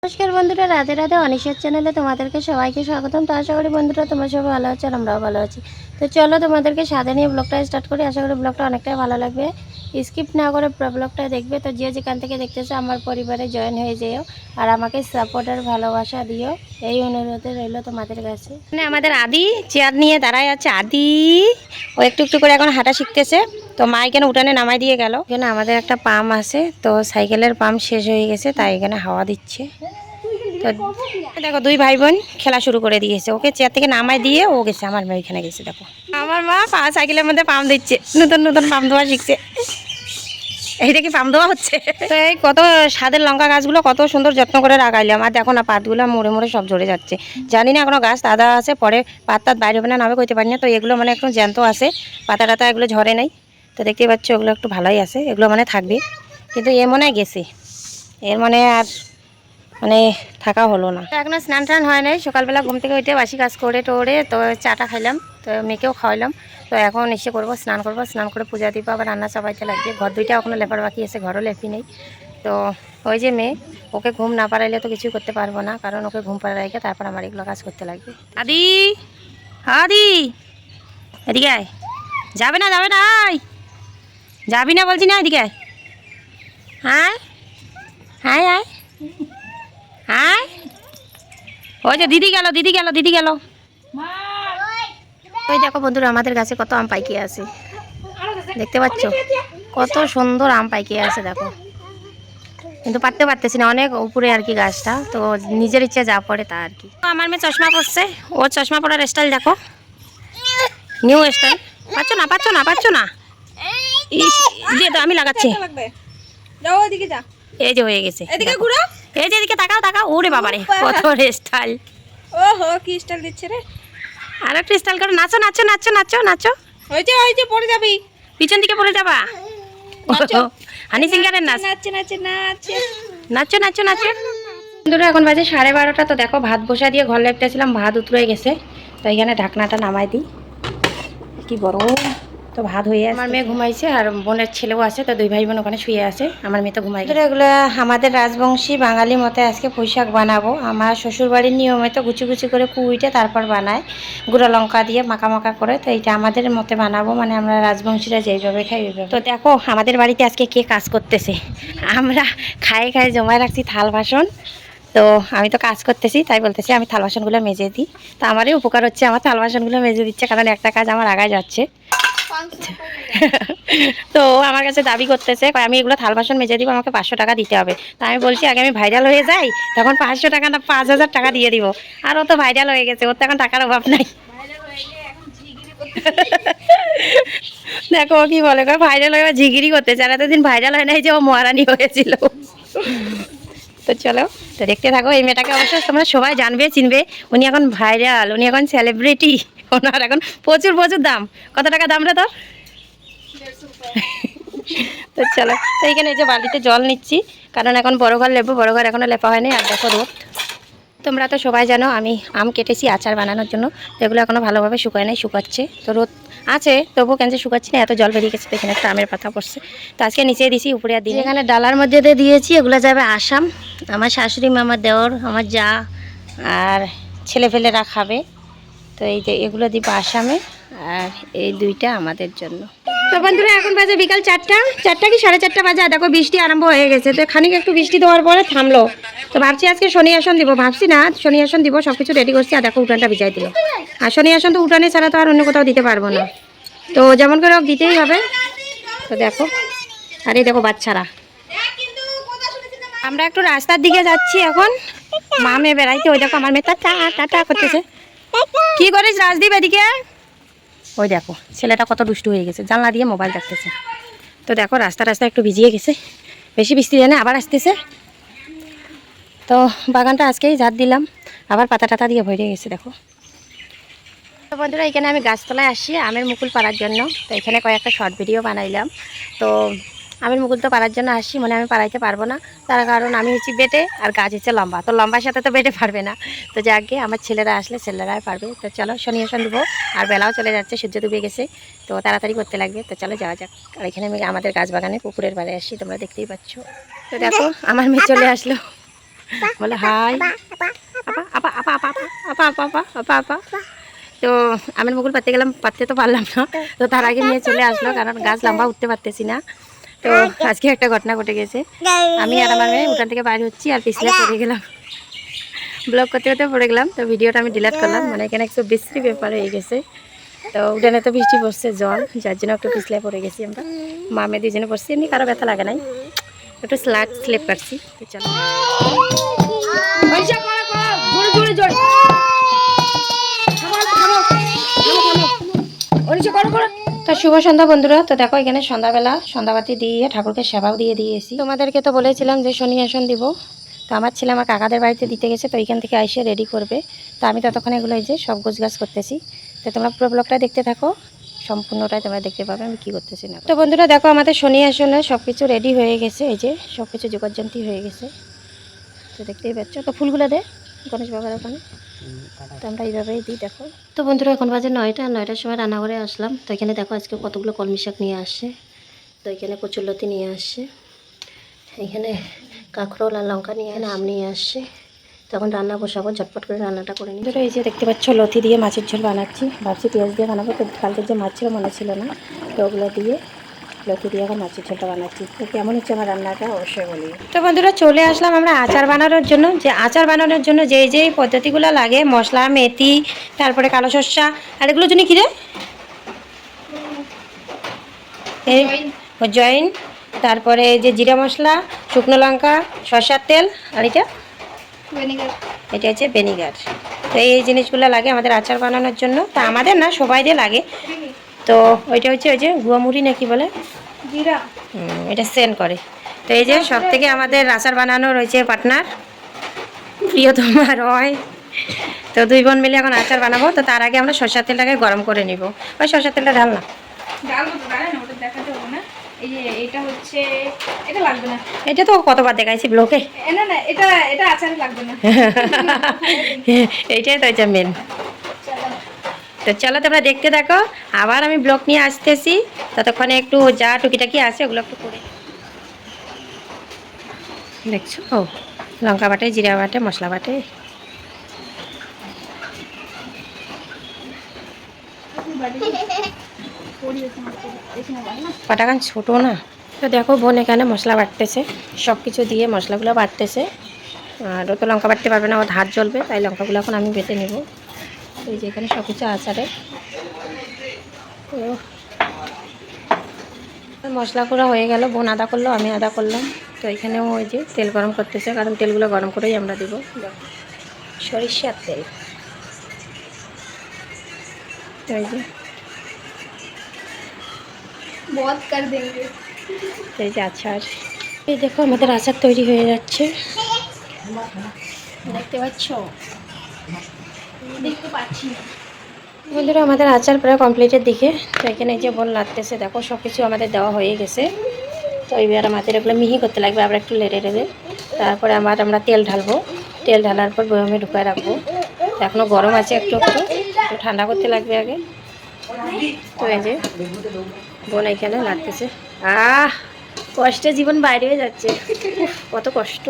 নমস্কার বন্ধুরা, রাধে রাধে। অনিশের চ্যানেলে তোমাদেরকে সবাইকে স্বাগতম। তো আশা করি বন্ধুরা তোমরা সবাই ভালো আছো আর আমরাও ভালো আছি। তো চলো তোমাদেরকে সাথে নিয়ে ব্লগটা স্টার্ট করি। আশা করি ব্লগটা অনেকটাই ভালো লাগবে, স্কিপ না করে ব্লগটা দেখবে। তো যে যেখান থেকে দেখতেছো আমার পরিবারে জয়েন হয়ে যেও আর আমাকে সাপোর্ট আর ভালোবাসা দিও, এই অনুরোধে রইল তোমাদের কাছে। মানে আমাদের আদি চেয়ার নিয়ে দাঁড়ায় আছে। আদি ও একটু একটু করে এখন হাঁটা শিখতেছে। তো মা এখানে উঠানে নামাই দিয়ে গেল। এখানে আমাদের একটা পাম্প আছে, তো সাইকেলের পাম্প শেষ হয়ে গেছে, তাই এখানে হাওয়া দিচ্ছে। তো দেখো দুই ভাই বোন খেলা শুরু করে দিয়েছে। ওকে চেয়ার থেকে নামাই দিয়ে ও গেছে, আমার মেয়ে ওইখানে গেছে। দেখো আমার মা সাইকেলের মধ্যে পাম্প দিচ্ছে, নতুন নতুন পাম্প দেওয়া শিখছে। এইটা কি পাম্প দেওয়া হচ্ছে? তো এই কত স্বাদের লঙ্কা গাছগুলো কত সুন্দর যত্ন করে রাখাইলাম, আর দেখো না পাতগুলো মরে মরে সব ঝরে যাচ্ছে। জানি না এখনো গাছ তাজা আছে, পরে পাতা বাইরে হবে না নামে করতে পারি না। তো এগুলো মানে একটু জ্যান্ত আছে, পাতা টাতা এগুলো ঝরে নাই। তো দেখতে পাচ্ছ এগুলো একটু ভালোই আছে, এগুলো মানে থাকবে। কিন্তু এ মনে হয় গেছে, এর মানে আর মানে থাকা হলো না। এখনো স্নান টান হয় নাই, সকালবেলা ঘুম থেকে উঠে বাসি কাজ করে টোরে তো চাটা খাইলাম, তো মেয়েকেও খাওয়াইলাম। তো এখন এসে করবো স্নান করবো, স্নান করে পূজা দিব, আবার রান্না চাপাইতে লাগবে। ঘর দুইটা এখনো লেপার বাকি আছে, ঘরও লেপি নেই। তো ওই যে মেয়ে, ওকে ঘুম না পারাইলে তো কিছুই করতে পারবো না, কারণ ওকে ঘুম পাড়াই রেখে তারপর আমার এগুলো কাজ করতে লাগবে। আদি আদি এদিকে আয়। যাবে না যাবে না, আয়। যাবি না বলছি না, এদিকে আয়। হ্যাঁ হ্যাঁ আয় আয়। ওই যে দিদি গেল দিদি গেল দিদি গেল। ওই দেখো বন্ধুরা আমাদের গাছে কত আম পাইকে আছে, দেখতে পাচ্ছ কত সুন্দর আম পাইকে আছে। দেখো কিন্তু পারতে পারতেছি না, অনেক উপরে আর কি গাছটা, তো নিজের ইচ্ছা যা পড়ে তা আর কি। আমার মেয়ে চশমা পড়ছে, ওর চশমা পড়ার স্টাইল দেখো, নিউ স্টাইল। পাচ্ছ না পাচ্ছ না পাচ্ছ না, দিয়ে তো আমি লাগাচ্ছি। এই যে হয়ে গেছে, এদিকে ঘুরো, এই যে এদিকে তাকাও তাকাও। ওরে বাবারে কত স্টাইল, ওহো কি স্টাইল দিচ্ছে রে। আর একটা স্টাইল করো, নাচো নাচো নাচো নাচো নাচো। ওই যে পড়ে যাবি, পিছন দিকে পড়ে যাবা। হানি সিঙ্গারের নাচ, নাচছে নাচছে নাচছে নাচো নাচো নাচো। বন্ধুরা এখন বাজে 12:30। তো দেখো ভাত বসা দিয়ে ঘর লেপতেছিলাম, ভাত উতরে গেছে, তো এখানে ঢাকনাটা নামাই দিই। কি বড়, তো ভাত হয়ে আছে। আমার মেয়ে ঘুমাইছে আর বোনের ছেলেও আছে, তো দুই ভাই বোন ওখানে শুয়ে আছে, আমার মেয়ে তো ঘুমাই। এগুলো আমাদের রাজবংশী বাঙালি মতে আজকে পুঁইশাক বানাবো। আমার শ্বশুরবাড়ির নিয়মে তো গুছি গুছি করে কুইটে তারপর বানায় গুঁড়ো লঙ্কা দিয়ে মাখা মাখা করে। তো এইটা আমাদের মতে বানাবো, মানে আমরা রাজবংশীরা যেইভাবে খাই ওইভাবে। তো দেখো আমাদের বাড়িতে আজকে কে কাজ করতেছে। আমরা খায়ে খায়ে জমায় রাখছি থাল বাসন, তো আমি তো কাজ করতেছি তাই বলতেছি আমি থাল বাসনগুলো মেজে দিই। তো আমারই উপকার হচ্ছে, আমার থাল বাসনগুলো মেজে দিচ্ছে, কারণ একটা কাজ আমার আগায় যাচ্ছে। তো আমার কাছে দাবি করতেছে, আমি এগুলো থাল বাসন মেজে দিব, আমাকে 500 টাকা দিতে হবে। তা আমি বলছি আগে আমি ভাইরাল হয়ে যাই, তখন 500 টাকা না 5000 টাকা দিয়ে দিব। আর ও তো ভাইরাল হয়ে গেছে, ওর তো এখন টাকার অভাব নাই। দেখো কি বলে, ভাইরাল হয়ে ঝিগিরি করতে চায়, এতদিন ভাইরাল হয় নাই যে ও মহারানী হয়েছিল। তো চলো, তো দেখতে থাকো। এই মেয়েটাকে অবশ্য তোমরা সবাই জানবে চিনবে, উনি এখন ভাইরাল, উনি এখন সেলিব্রিটি, ওনার এখন প্রচুর প্রচুর দাম। কত টাকা দাম রে তোর? তো চলো, তো এইখানে এই যে বালতিতে জল নিচ্ছি, কারণ এখন বড় ঘর লেপবো, বড় ঘর এখনো লেপা হয়নি। আর দেখো রোদ, তোমরা তো সবাই জানো আমি আম কেটেছি আচার বানানোর জন্য, তো এগুলো এখনো ভালোভাবে শুকায় নাই, শুকাচ্ছে। তো রোদ আছে তবুও কেন যে শুকাচ্ছি না, এত জল বেরিয়ে গেছে। এখানে একটা আমের পাতা পড়ছে, তো আজকে নিচে দিয়েছি, উপরে আর দিই। এখানে ডালার মধ্যে দিয়ে দিয়েছি, এগুলো যাবে আসাম। আমার শাশুড়ি মা, আমার দেওর, আমার যা আর ছেলেফেলেরা খাবে। তো এই যে এগুলো দিব আসামে, আর এই দুইটা আমাদের জন্য। তো বন্ধুরা এখন বাজে বিকাল 4টা কি 4:30 বাজে। দেখো বৃষ্টি আরম্ভ হয়ে গেছে, তো খানিক একটু বৃষ্টি দেওয়ার পরে থামলো। তো ভাবছি আজকে শনি আসন দিব, ভাবছি না শনি আসন দিব, সব কিছু রেডি করছি। আর দেখো উঠানটা ভিজাই দিল, আর শনি আসন তো উঠানে ছাড়া তো আর অন্য কোথাও দিতে পারবো না, তো যেমন করে দিতেই হবে। তো দেখো, আর এই দেখো বাচ্চারা, আমরা একটু রাস্তার দিকে যাচ্ছি এখন, মা মেয়ে বেড়াইতে। ওই দেখো আমার মেয়ে টাটা করতেছে। কি করিস রাজদীপ, এদিকে? ওই দেখো ছেলেটা কত দুষ্টু হয়ে গেছে, জানলা দিয়ে মোবাইল দেখতেছে। তো দেখো রাস্তা একটু ভিজিয়ে গেছে, বেশি বৃষ্টি জানে আবার আসতেছে। তো বাগানটা আজকেই ঝাড় দিলাম, আবার পাতা টাতা দিয়ে ভরে গেছে দেখো। তো বন্ধুরা এখানে আমি গাছতলায় আসি আমের মুকুল পাড়ার জন্য, তো এখানে কয়েকটা শর্ট ভিডিও বানাইলাম। তো আমের মুকুল তো পাড়ার জন্য আসি, মানে আমি পাড়াইতে পারবো না, তার কারণ আমি হচ্ছি বেটে আর গাছ হচ্ছে লম্বা, তো লম্বার সাথে তো বেটে পারবে না। তো যাকে আমার ছেলেরা আসলে ছেলেরাই পারবে। তো চলো শনি আসন দেবো, আর বেলাও চলে যাচ্ছে, সূর্য ডুবে গেছে, তো তাড়াতাড়ি করতে লাগবে। তো চলো যাওয়া যাক। আর এখানে আমি আমাদের গাছ বাগানে পুকুরের বাড়ি আসি, তোমরা দেখতেই পাচ্ছ। তো দেখো আমার মেয়ে চলে আসলো, বলে হাই আপা আপা আপা আপা আপা আপা আপা আপা আপা। তো আমের মুকুল পাততে গেলাম, পাততে তো পারলাম না, তো তার আগে নিয়ে চলে আসলো, কারণ গাছ লম্বা উঠতে পারতেছি না। তো আজকে একটা ঘটনা ঘটে গেছে, আমি আর আমার মেয়ে উঠান থেকে বাইরে হচ্ছি আর পিছলে পড়ে গেলাম, ব্লগ করতে করতে পড়ে গেলাম। তো ভিডিওটা আমি ডিলিট করলাম, মানে এখানে একটু বিশ্রী ব্যাপার হয়ে গেছে। তো উঠানে তো বৃষ্টি পড়ছে, জল, যার জন্য একটু পিছলে পড়ে গেছি আমরা, মা মেয়ে দুজনে পড়ছি, এমনি কারো ব্যথা লাগে নাই, একটু স্লিপ কাটছি। তো চলো তো শুভ সন্ধ্যা বন্ধুরা। তো দেখো এখানে সন্ধ্যাবেলা সন্ধ্যাবাতি দিয়ে ঠাকুরকে সেবাও দিয়ে দিয়েছি। তোমাদেরকে তো বলেছিলাম যে শনি আসন দিব, তো আমার ছেলে আমার কাকাদের বাড়িতে দিতে গেছে, তো এখান থেকে এসে রেডি করবে। তো আমি ততক্ষণ এগুলো এই যে সব গোছগাছ করতেছি। তো তোমরা পুরো ব্লগটা দেখতে থাকো, সম্পূর্ণটাই তোমরা দেখতে পাবে আমি কী করতেছি না। তো বন্ধুরা দেখো আমাদের শনি আসনে সব কিছু রেডি হয়ে গেছে, এই যে সব কিছু যোগাযন্তি হয়ে গেছে, তো দেখতেই পাচ্ছ। তো ফুলগুলো দে গণেশ বাবার ওখানে, তো আমরা এইভাবেই দিই দেখো। তো বন্ধুরা এখন বাজে 9টা, 9টার সময় রান্না করে আসলাম। তো এখানে দেখো আজকে কতগুলো কলমি শাক নিয়ে আসছে, তো এখানে কচুরলতি নিয়ে আসছে, এখানে কাঁকরোল আর লঙ্কা নিয়ে, এখানে আম নিয়ে আসছে। তখন রান্না বসাবো, ঝটপট করে রান্নাটা করে নিই। এই যে দেখতে পাচ্ছ লতি দিয়ে মাছের ঝোল বানাচ্ছি, ভাবছি পেঁয়াজ দিয়ে বানাবো, তো কালকের যে মাছ ছিল মনে ছিল না, তো ওগুলো দিয়ে লতি দিয়ে এখন মাছের ঝোলটা বানাচ্ছি। তো কেমন হচ্ছে আমার রান্নাটা অবশ্যই বলি। তো বন্ধুরা চলে আসলাম আমরা আচার বানানোর জন্য। যে আচার বানানোর জন্য যেই পদ্ধতিগুলো লাগে, মশলা, মেথি, তারপরে কালো সর্ষা, আর এগুলোর জন্য কী রে, এই জয়েন, তারপরে যে জিরা মশলা, শুকনো লঙ্কা, সরষার তেল, আর এটা হচ্ছে ভিনেগার। তো এই জিনিসগুলো লাগে আমাদের আচার বানানোর জন্য, তা আমাদের না সবাইদের লাগে। তো ওইটা হচ্ছে ওই যে গুয়ামুড়ি নাকি বলে, জিরা, এটা সেন্ড করে। তো এই যে সব থেকে আমাদের আচার বানানো রয়েছে পার্টনার প্রিয়তমা রয়। তো দুই বোন মিলে এখন আচার বানাবো। তো তার আগে আমরা সরষার তেলটাকে গরম করে নিব। ওই সরষার তেলটা ঢাল না, ডালবো তো দাঁড়ায় না, ওটা দেখাতে হবে না। এই যে এটা হচ্ছে, এটা লাগবে না, এটা তো কতবার দেখাইছি ব্লকে। না না, এটা এটা আচারে লাগবে না। এইটাই তো হচ্ছে মেন। তো চলো তোমরা দেখতে থাকো, আবার আমি ব্লগ নিয়ে আসতেছি, ততক্ষণে একটু যা টুকিটাকি আছে ওগুলো একটু করে দেখছো। লঙ্কা বাটে, জিরা বাটে, মশলা বাটে, পাটাগান ছোটো না। তো দেখো বোন এখানে মশলা বাটতেছে, সব কিছু দিয়ে মশলাগুলো বাটতেছে, আর ও তো লঙ্কা বাটতে পারবে না, ওর হাত জ্বলবে, তাই লঙ্কাগুলো এখন আমি বেটে নেব। এই যে এখানে সব কিছু আচারে, তো মশলা করা হয়ে গেল, বোন আদা করলো, আমি আদা করলাম। তো এখানেও ওই যে তেল গরম করতেছে, কারণ তেলগুলো গরম করেই আমরা দিব, সরিষার তেল। এই যে बहुत कर देंगे। এই যে আচার, এই দেখো আমাদের আচার তৈরি হয়ে যাচ্ছে, দেখতে পাচ্ছ। দেখতে পাচ্ছি না। বন্ধুরা আমাদের আচার প্রায় কমপ্লিটের দিকে। তো এখানে এই যে বোন লাগতেছে, দেখো সব কিছু আমাদের দেওয়া হয়ে গেছে। তো এইবার আমাদের এগুলো মিহি করতে লাগবে, আবার একটু লেড়ে লেড়ে, তারপরে আমরা তেল ঢালবো, তেল ঢালার পর বয়মে ঢুকায় রাখবো। তো এখনও গরম আছে, একটু একটু একটু ঠান্ডা করতে লাগবে আগে। তো এই যে বোন এখানে লাগতেছে, কষ্টে জীবন বাইরে হয়ে যাচ্ছে, কত কষ্ট।